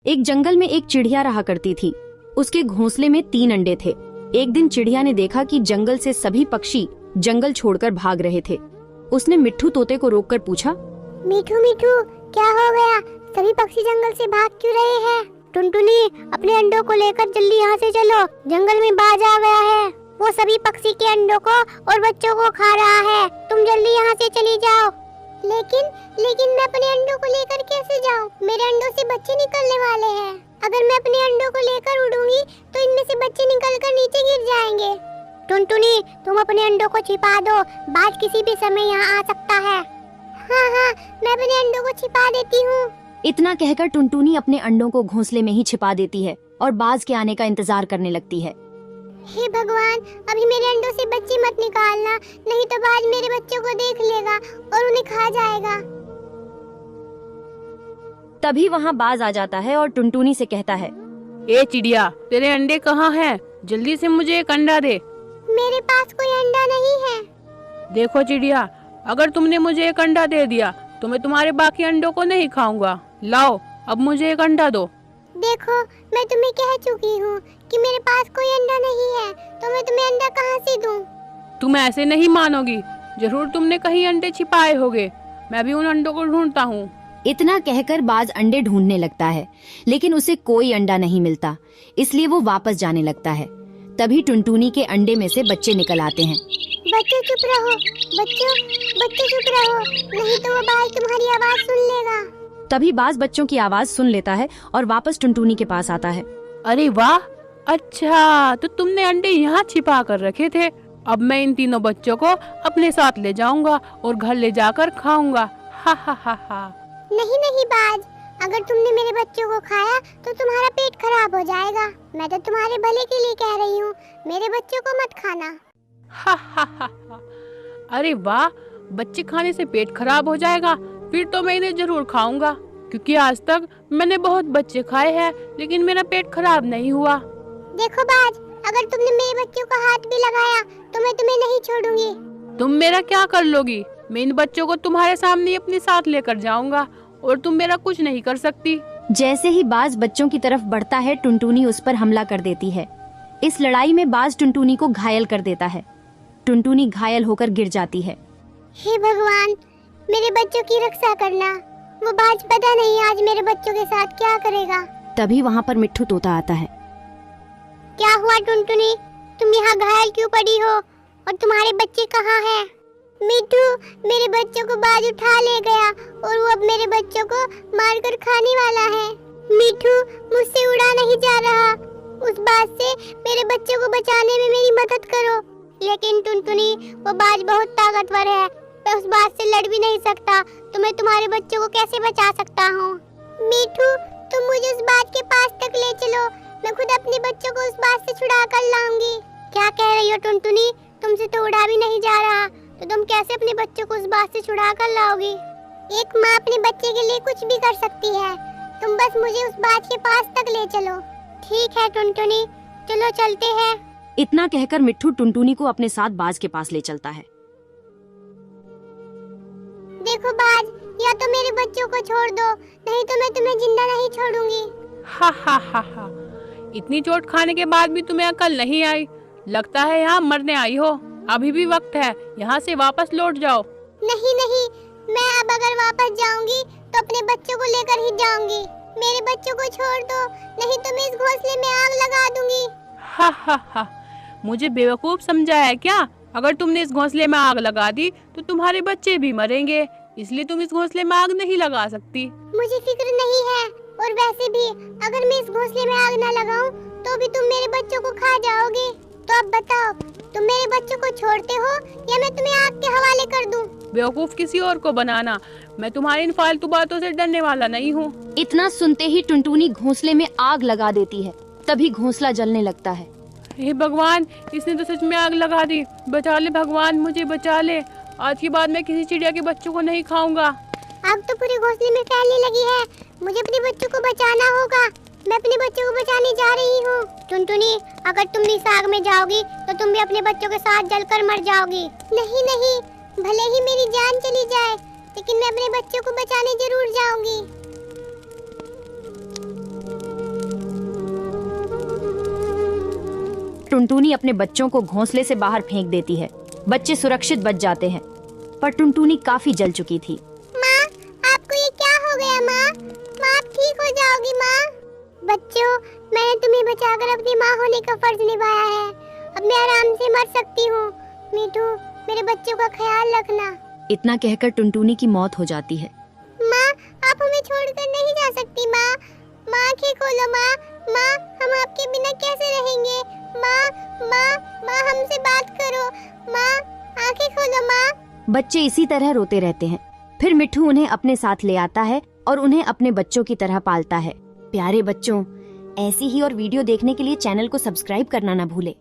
एक जंगल में एक चिड़िया रहा करती थी। उसके घोंसले में 3 अंडे थे। एक दिन चिड़िया ने देखा कि जंगल से सभी पक्षी जंगल छोड़कर भाग रहे थे। उसने मिट्ठू तोते को रोककर पूछा, मिठू मिठू, क्या हो गया? सभी पक्षी जंगल से भाग क्यों रहे हैं? टुनटुनी, अपने अंडों को लेकर जल्दी यहाँ से चलो, जंगल में बाज आ गया है। वो सभी पक्षी के अंडों को और बच्चों को खा रहा है। तुम जल्दी यहाँ से चली जाओ। लेकिन मैं अपने अंडों को लेकर कैसे जाऊँ? मेरे अंडों से बच्चे निकलने वाले हैं। अगर मैं अपने अंडों को लेकर उड़ूंगी तो इनमें से बच्चे निकलकर नीचे गिर जाएंगे। टुनटुनी, तुम अपने अंडों को छिपा दो, बाज किसी भी समय यहाँ आ सकता है। हाँ, मैं अपने अंडों को छिपा देती हूँ। इतना कहकर टुनटुनी अपने अंडों को घोंसले में ही छिपा देती है और बाज के आने का इंतजार करने लगती है। हे भगवान, अभी मेरे अंडों से बच्चे मत निकालना, नहीं तो बाज मेरे बच्चों को देख लेगा और उन्हें खा जाएगा। तभी वहाँ बाज आ जाता है और टुनटुनी से कहता है, ए चिड़िया, तेरे अंडे कहाँ हैं? जल्दी से मुझे एक अंडा दे। मेरे पास कोई अंडा नहीं है। देखो चिड़िया, अगर तुमने मुझे एक अंडा दे दिया तो मैं तुम्हारे बाकी अंडों को नहीं खाऊंगा। लाओ, अब मुझे एक अंडा दो। देखो, मैं तुम्हें कह चुकी हूँ कि मेरे पास कोई अंडा नहीं है, तो मैं तुम्हें अंडा कहाँ से दूँ? तुम ऐसे नहीं मानोगी, जरूर तुमने कहीं अंडे छिपाए होंगे। मैं भी उन अंडों को ढूंढता हूँ। इतना कहकर बाज अंडे ढूंढने लगता है, लेकिन उसे कोई अंडा नहीं मिलता, इसलिए वो वापस जाने लगता है। तभी टुनटुनी के अंडे में से बच्चे निकल आते हैं। बच्चों चुप रहो, बच्चों चुप रहो, नहीं तो वो बाज तुम्हारी आवाज सुन लेगा। तभी बाज बच्चों की आवाज सुन लेता है और वापस टुनटुनी के पास आता है। अरे वाह, अच्छा तो तुमने अंडे यहाँ छिपा कर रखे थे। अब मैं इन तीनों बच्चों को अपने साथ ले जाऊंगा और घर ले जाकर खाऊंगा। हा हा हा हा। नहीं बाज, अगर तुमने मेरे बच्चों को खाया तो तुम्हारा पेट खराब हो जाएगा। मैं तो तुम्हारे भले के लिए कह रही हूँ, मेरे बच्चों को मत खाना। हा हा हा हा। अरे वाह, बच्चे खाने से पेट खराब हो जाएगा? फिर तो मैं इन्हें जरूर खाऊंगा, क्योंकि आज तक मैंने बहुत बच्चे खाए हैं लेकिन मेरा पेट खराब नहीं हुआ। देखो बाज, अगर तुमने मेरे बच्चों का हाथ भी लगाया तो मैं तुम्हें नहीं छोड़ूंगी। तुम मेरा क्या कर लोगी? मैं इन बच्चों को तुम्हारे सामने अपने साथ लेकर जाऊंगा और तुम मेरा कुछ नहीं कर सकती। जैसे ही बाज बच्चों की तरफ बढ़ता है, टुनटुनी उस पर हमला कर देती है। इस लड़ाई में बाज टुनटुनी को घायल कर देता है। टुनटुनी घायल होकर गिर जाती है। हे भगवान, मेरे बच्चों की रक्षा करना। वो बाज पता नहीं आज मेरे बच्चों के साथ क्या करेगा। तभी वहाँ पर मिट्ठू तोता आता है। क्या हुआ टुनटुनी, तुम यहाँ घायल क्यों पड़ी हो और तुम्हारे बच्चे कहाँ हैं? मिट्ठू, मेरे बच्चों को बाज उठा ले गया और वो अब मेरे बच्चों को मारकर खाने वाला है। मिट्ठू, मुझसे उड़ा नहीं जा रहा, उस बाज से मेरे बच्चों को बचाने में मेरी मदद करो। लेकिन टुनटुनी, वो बाज बहुत ताकतवर है, मैं उस बाज से लड़ भी नहीं सकता, तो मैं तुम्हारे बच्चों को कैसे बचा सकता हूँ? मिट्ठू, तुम मुझे उस बाज के पास तक ले चलो, मैं खुद अपने बच्चों को उस बाज से छुड़ा कर लाऊंगी। क्या कह रही हो टुनटुनी, तुमसे तो उड़ा भी नहीं जा रहा, तो तुम कैसे अपने बच्चों को उस बाज से छुड़ा कर लाओगी? एक माँ अपने बच्चे के लिए कुछ भी कर सकती है, तुम बस मुझे उस बाज के पास तक ले चलो। ठीक है टुनटुनी, चलो चलते हैं। इतना कहकर मिट्ठू टुनटुनी को अपने साथ बाज के पास ले चलता है। देखो बाज, या तो मेरे बच्चों को छोड़ दो, नहीं तो मैं तुम्हें जिंदा नहीं छोड़ूंगी। हा हा हा हा। इतनी चोट खाने के बाद भी तुम्हें अकल नहीं आई? लगता है यहाँ मरने आई हो। अभी भी वक्त है, यहाँ से वापस लौट जाओ। नहीं, मैं अब अगर वापस जाऊंगी तो अपने बच्चों को लेकर ही जाऊंगी। मेरे बच्चों को छोड़ दो, नहीं तो मैं इस घोंसले में आग लगा दूंगी। हा हा हा। मुझे बेवकूफ समझा है क्या? अगर तुमने इस घोंसले में आग लगा दी तो तुम्हारे बच्चे भी मरेंगे, इसलिए तुम इस घोंसले में आग नहीं लगा सकती। मुझे फिक्र नहीं है, और वैसे भी अगर मैं इस घोंसले में आग न लगाऊं तो भी तुम मेरे बच्चों को खा जाओगे। तो अब बताओ, तुम मेरे बच्चों को छोड़ते हो या मैं तुम्हें आग के हवाले कर दूं? बेवकूफ किसी और को बनाना, मैं तुम्हारी इन फालतू बातों से डरने वाला नहीं हूँ। इतना सुनते ही टुनटुनी घोंसले में आग लगा देती है। तभी घोंसला जलने लगता है। हे भगवान, इसने तो सच में आग लगा दी। बचा ले भगवान, मुझे बचा ले। आज के बाद मैं किसी चिड़िया के बच्चों को नहीं खाऊंगा। आग तो पूरे घोंसले में फैलने लगी है, मुझे अपने बच्चों को बचाना होगा। मैं अपने बच्चों को बचाने जा रही हूँ। टुनटुनी, अगर तुम इस आग में जाओगी तो तुम भी अपने बच्चों के साथ जलकर मर जाओगी। नहीं, भले ही मेरी जान चली जाए, लेकिन मैं अपने बच्चों को बचाने जरूर जाऊंगी। टुनटुनी अपने बच्चों को घोंसले से बाहर फेंक देती है। बच्चे सुरक्षित बच जाते हैं, पर टुनटुनी काफी जल चुकी थी। माँ, आपको ये क्या हो गया माँ? माँ, आप ठीक हो जाओगी माँ? बच्चों, मैंने तुम्हें बचाकर अपनी माँ होने का फर्ज निभाया है। अब मैं आराम से मर सकती हूँ। मीठू, मेरे बच्चों का ख्याल रखना। इतना कहकर टुनटुनी की मौत हो जाती है। माँ, आप हमें छोड़कर नहीं जा सकती माँ। माँ, आंखें खोलो माँ। माँ, हम आपके बिना कैसे रहेंगे? माँ, माँ, माँ, हमसे बात करो। माँ, आंखें खोलो माँ। बच्चे इसी तरह रोते रहते हैं। फिर मिट्ठू उन्हें अपने साथ ले आता है और उन्हें अपने बच्चों की तरह पालता है। प्यारे बच्चों, ऐसी ही और वीडियो देखने के लिए चैनल को सब्सक्राइब करना ना भूले।